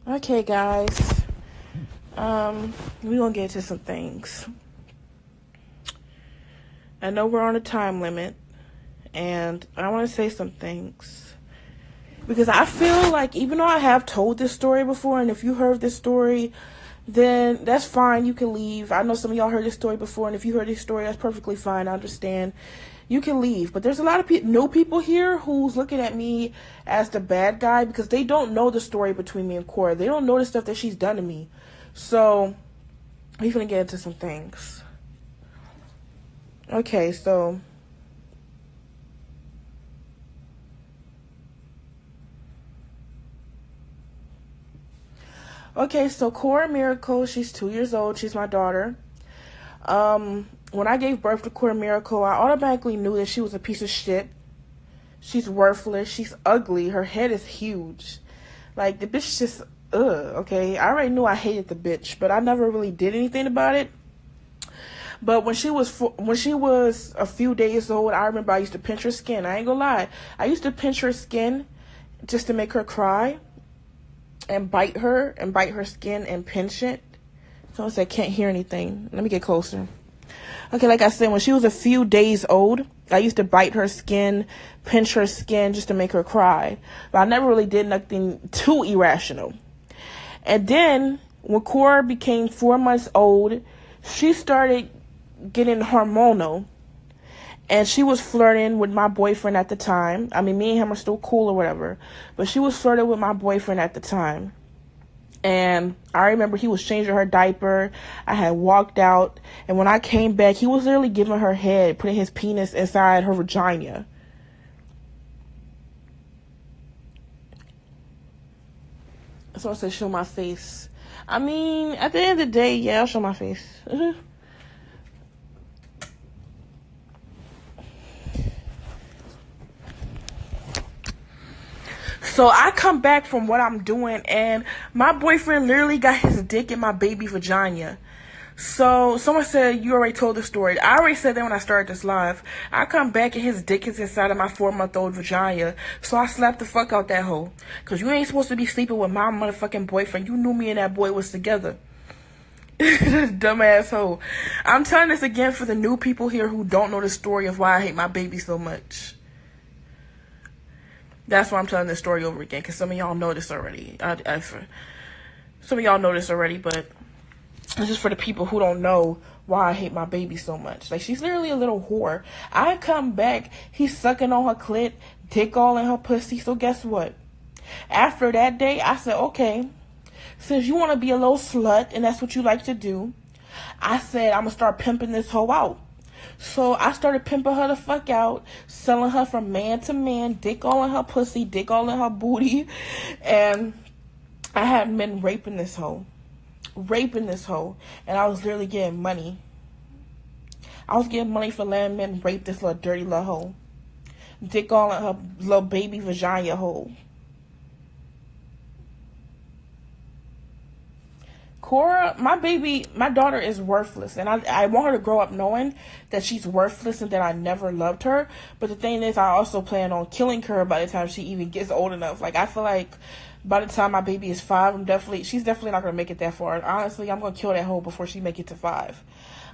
Okay, guys. We're gonna get into some things. I know we're on a time limit, and I want to say some things. Because I feel like even though I have told this story before, and if you heard this story, then that's fine. You can leave. I know some of y'all heard this story before, and if you heard this story, that's perfectly fine. I understand. You can leave. But there's a lot of new people here who's looking at me as the bad guy because they don't know the story between me and Cora. They don't know the stuff that she's done to me. So, we're gonna get into some things. Okay, so Cora Miracle, she's 2 years old. She's my daughter. When I gave birth to Cora Miracle, I automatically knew that she was a piece of shit. She's worthless. She's ugly. Her head is huge. Like, the bitch just, okay? I already knew I hated the bitch, but I never really did anything about it. But when she was a few days old, I remember I used to pinch her skin. I ain't gonna lie. I used to pinch her skin just to make her cry and bite her skin and pinch it. Someone said, can't hear anything. Let me get closer. Okay, like I said, when she was a few days old, I used to bite her skin, pinch her skin just to make her cry. But I never really did nothing too irrational. And then, when Cora became 4 months old, she started getting hormonal. And she was flirting with my boyfriend at the time. I mean, me and him are still cool or whatever. But she was flirting with my boyfriend at the time. And I remember he was changing her diaper. I had walked out. And when I came back, he was literally giving her head, putting his penis inside her vagina. Someone said, show my face. I mean, at the end of the day, yeah, I'll show my face. So I come back from what I'm doing, and my boyfriend literally got his dick in my baby vagina. So someone said, you already told the story. I already said that when I started this live. I come back and his dick is inside of my 4-month-old vagina. So I slapped the fuck out that hoe. Because you ain't supposed to be sleeping with my motherfucking boyfriend. You knew me and that boy was together. This dumbass hoe. I'm telling this again for the new people here who don't know the story of why I hate my baby so much. That's why I'm telling this story over again, because some of y'all know this already. Some of y'all know this already, but it's just for the people who don't know why I hate my baby so much. Like, she's literally a little whore. I come back, he's sucking on her clit, dick all in her pussy. So guess what? After that day, I said, okay, since you want to be a little slut, and that's what you like to do, I said, I'm going to start pimping this hoe out. So I started pimping her the fuck out, selling her from man to man, dick all in her pussy, dick all in her booty. And I had men raping this hoe. And I was literally getting money. I was getting money for letting men rape this little dirty little hoe. Dick all in her little baby vagina hole. Cora, my daughter is worthless, and I want her to grow up knowing that she's worthless and that I never loved her. But the thing is, I also plan on killing her by the time she even gets old enough. Like, I feel like by the time my baby is 5, she's definitely not gonna make it that far. Honestly, I'm gonna kill that hoe before she make it to 5.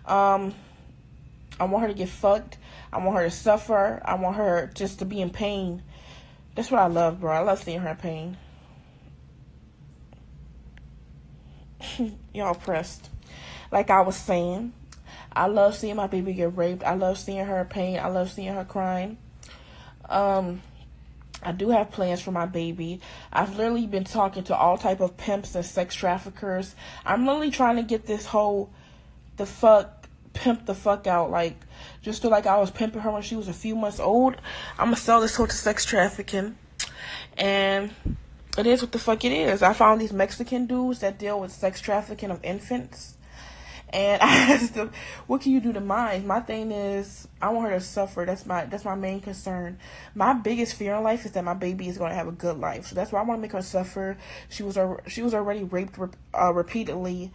I want her to get fucked. I want her to suffer. I want her just to be in pain. That's what I love, bro. I love seeing her in pain. Y'all pressed. Like I was saying, I love seeing my baby get raped. I love seeing her in pain. I love seeing her crying. I do have plans for my baby. I've literally been talking to all type of pimps and sex traffickers. I'm literally trying to get this whole pimp the fuck out. Like, just like I was pimping her when she was a few months old, I'm gonna sell this whole to sex trafficking. And it is what the fuck it is. I found these Mexican dudes that deal with sex trafficking of infants. And I asked them, what can you do to mine? My thing is, I want her to suffer. That's my main concern. My biggest fear in life is that my baby is going to have a good life. So that's why I want to make her suffer. She was already raped repeatedly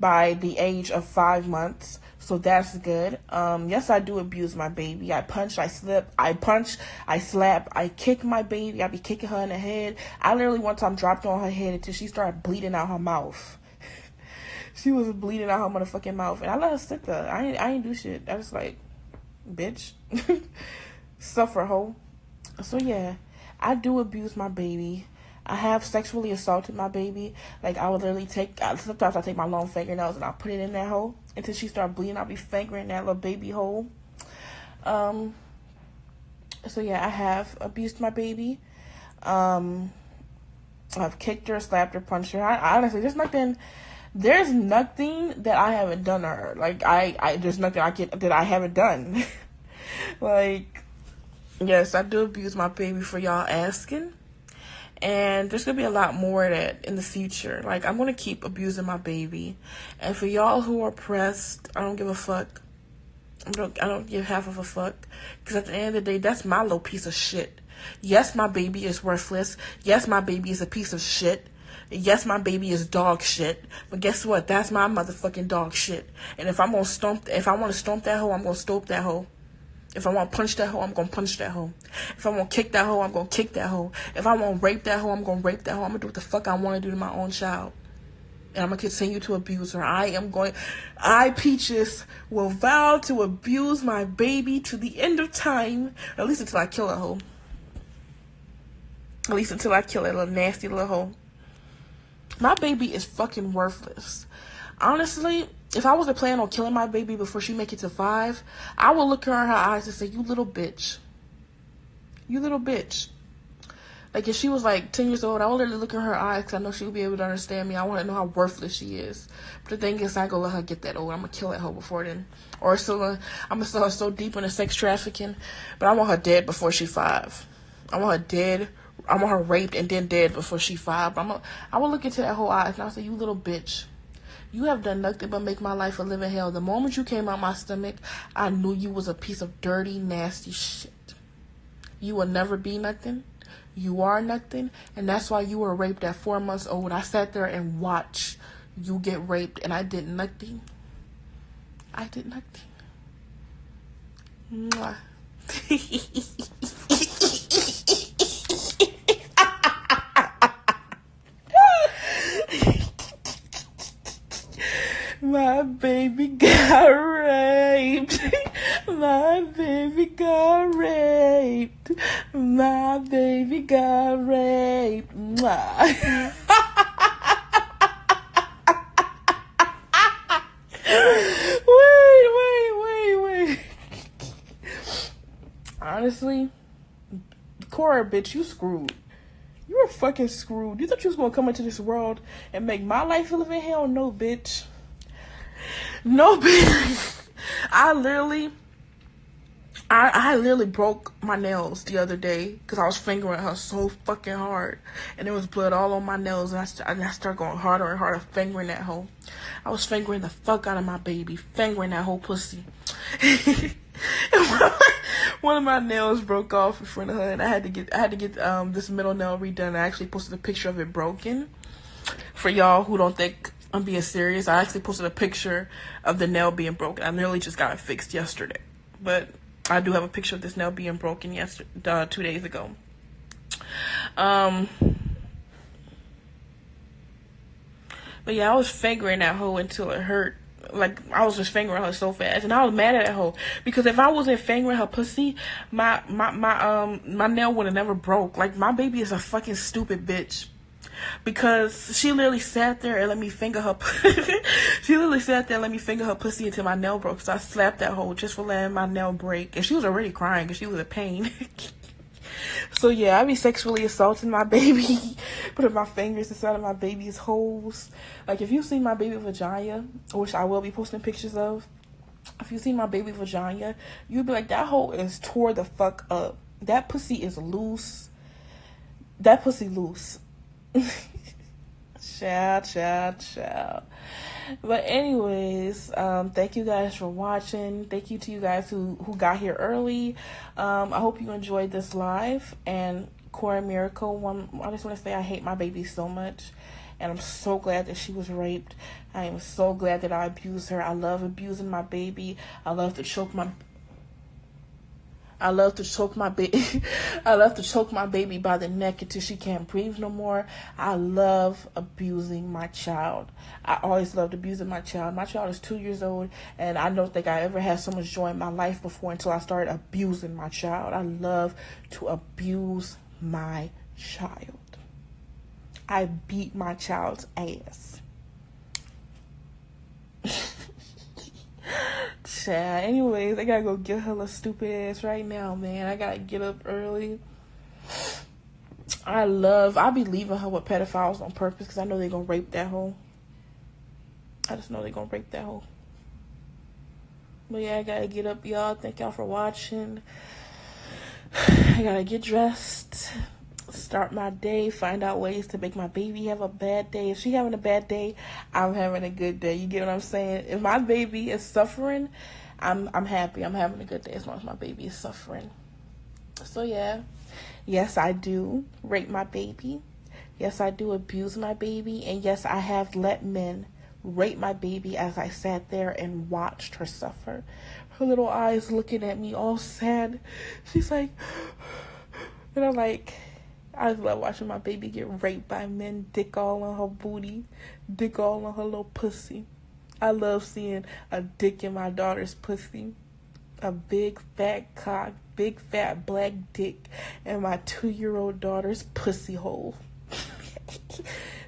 by the age of 5 months. So that's good. Yes, I do abuse my baby. I punch, I slip, I punch, I slap, I kick my baby. I be kicking her in the head. I literally one time dropped on her head until she started bleeding out her mouth. She was bleeding out her motherfucking mouth. And I let her sit there. I ain't do shit. I was like, bitch. Suffer, hoe. So yeah, I do abuse my baby. I have sexually assaulted my baby. Like, I would literally sometimes I take my long fingernails and I put it in that hole until she started bleeding. I'll be fingering that little baby hole. So yeah, I have abused my baby. I've kicked her, slapped her, punched her. I honestly, there's nothing that I haven't done to her. Like, there's nothing that I haven't done. Like, yes, I do abuse my baby, for y'all asking. And there's going to be a lot more of that in the future. Like, I'm going to keep abusing my baby. And for y'all who are pressed, I don't give a fuck. I don't give half of a fuck. Because at the end of the day, that's my little piece of shit. Yes, my baby is worthless. Yes, my baby is a piece of shit. Yes, my baby is dog shit. But guess what? That's my motherfucking dog shit. And if I want to stomp that hoe, I'm going to stomp that hoe. If I want to punch that hoe, I'm going to punch that hoe. If I want to kick that hoe, I'm going to kick that hoe. If I want to rape that hoe, I'm going to rape that hoe. I'm going to do what the fuck I want to do to my own child. And I'm going to continue to abuse her. I, Peaches, will vow to abuse my baby to the end of time. At least until I kill a hoe. At least until I kill that little nasty little hoe. My baby is fucking worthless. Honestly, if I was to plan on killing my baby before she make it to 5, I would look her in her eyes and say, you little bitch. You little bitch. Like, if she was like 10 years old, I would literally look in her eyes because I know she would be able to understand me. I want to know how worthless she is. But the thing is, I ain't going to let her get that old. I'm going to kill that hoe before then. Or I'm going to sell her so deep into sex trafficking. But I want her dead before she 5. I want her dead. I want her raped and then dead before she 5. I will look into that whole eyes and I'll say, you little bitch. You have done nothing but make my life a living hell. The moment you came out my stomach, I knew you was a piece of dirty, nasty shit. You will never be nothing. You are nothing. And that's why you were raped at 4 months old. I sat there and watched you get raped and I did nothing. I did nothing. Mwah. My baby got raped. My baby got raped. My baby got raped. Mwah. Wait. Honestly, Cora, bitch, you screwed. You were fucking screwed. You thought you was gonna come into this world and make my life a living hell? No, bitch. No, bitch. I literally broke my nails the other day because I was fingering her so fucking hard. And there was blood all on my nails. And I started going harder and harder fingering that hoe. I was fingering the fuck out of my baby. Fingering that whole pussy. One of my nails broke off in front of her. And I had to get this middle nail redone. I actually posted a picture of it broken. For y'all who don't think I'm being serious, I actually posted a picture of the nail being broken. I literally just got it fixed yesterday. But I do have a picture of this nail being broken 2 days ago. But yeah, I was fingering that hoe until it hurt. Like, I was just fingering her so fast. And I was mad at that hoe. Because if I wasn't fingering her pussy, my nail would have never broke. Like, my baby is a fucking stupid bitch. Because she literally sat there and let me finger her. She literally sat there and let me finger her pussy until my nail broke. So I slapped that hoe just for letting my nail break. And she was already crying because she was in pain. So yeah, I be sexually assaulting my baby. Putting my fingers inside of my baby's holes. Like, if you see my baby vagina, which I will be posting pictures of. If you see my baby vagina, you'll be like, that hole is tore the fuck up. That pussy is loose. That pussy loose. Ciao. But anyways, thank you guys for watching. Thank you to you guys who got here early. I hope you enjoyed this live. And Cora Miracle, I just want to say I hate my baby so much. And I'm so glad that she was raped. I am so glad that I abused her. I love abusing my baby. I love to choke my baby. I love to choke my baby by the neck until she can't breathe no more. I love abusing my child. I always loved abusing my child. My child is 2 years old, and I don't think I ever had so much joy in my life before until I started abusing my child. I love to abuse my child. I beat my child's ass. Child. Anyways, I gotta go get her little stupid ass right now, man. I gotta get up early. I'll be leaving her with pedophiles on purpose because I know they're gonna rape that hoe. I just know they're gonna rape that hoe. But yeah, I gotta get up, y'all. Thank y'all for watching. I gotta get dressed, start my day, find out ways to make my baby have a bad day. If she having a bad day, I'm having a good day. You get what I'm saying? If my baby is suffering, I'm happy. I'm having a good day as long as my baby is suffering. So yeah. Yes, I do rape my baby. Yes, I do abuse my baby. And yes, I have let men rape my baby as I sat there and watched her suffer. Her little eyes looking at me all sad. She's like, and I'm like, I just love watching my baby get raped by men, dick all on her booty, dick all on her little pussy. I love seeing a dick in my daughter's pussy. A big fat cock, big fat black dick in my 2-year-old daughter's pussy hole.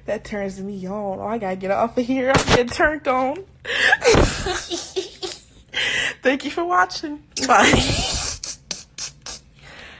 That turns me on. Oh, I gotta get off of here. I'm getting turned on. Thank you for watching. Bye.